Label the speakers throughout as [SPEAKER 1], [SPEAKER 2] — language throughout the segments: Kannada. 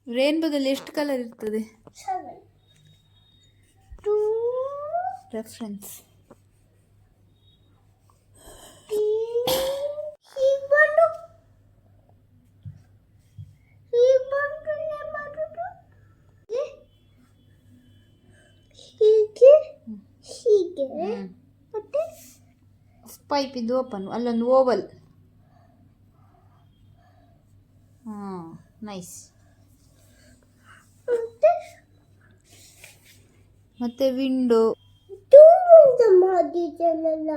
[SPEAKER 1] ರೇನ್ಬೋದಲ್ಲಿ ಎಷ್ಟು ಕಲರ್ ಇರ್ತದೆ?
[SPEAKER 2] 7 2
[SPEAKER 1] ರೆಫರೆನ್ಸ್.
[SPEAKER 2] ಹೀಗೆ ಹೀಗೆ ಮತ್ತೆ
[SPEAKER 1] ಪೈಪ್ ಇದು ಓಪನ್, ಅಲ್ಲೊಂದು ಓವಲ್. ಹಾಂ, ನೈಸ್. ಮತ್ತೆ ವಿಂಡೋ
[SPEAKER 2] ಮಾಡಿದ್ದಲ್ಲ.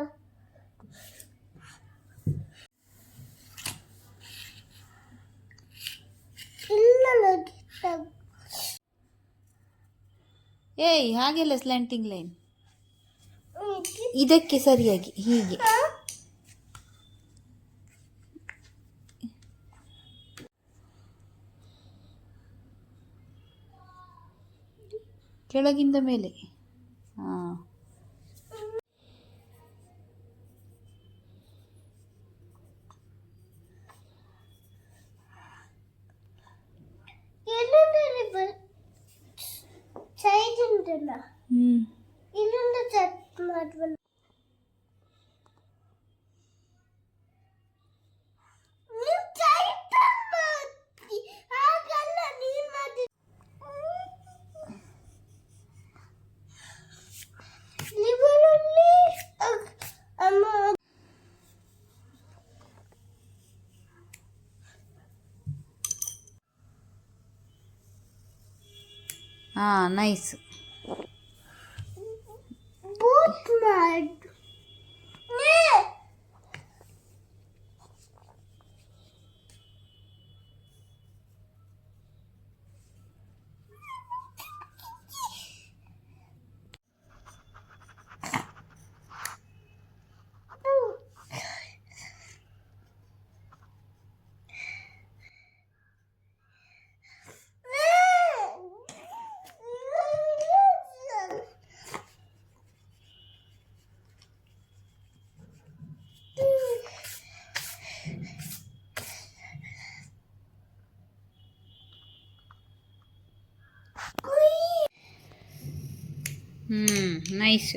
[SPEAKER 1] ಏಯ್, ಹಾಗೆಲ್ಲ ಸ್ಲ್ಯಾಂಟಿಂಗ್ ಲೈನ್ ಇದಕ್ಕೆ ಸರಿಯಾಗಿ ಹೀಗೆ. ಕೆಳಗಿಂದ ಮೇಲೆ. ಹಾಂ,
[SPEAKER 2] ಸೈಜ್ ಉಂಟಲ್ಲ, ಇಲ್ಲೊಂದು ಚೆಕ್ ಮಾಡುವ.
[SPEAKER 1] ಹಾಂ, ನೈಸ್.
[SPEAKER 2] ಬೂಟ್ ಮಾಡು.
[SPEAKER 1] ನೈಸ್.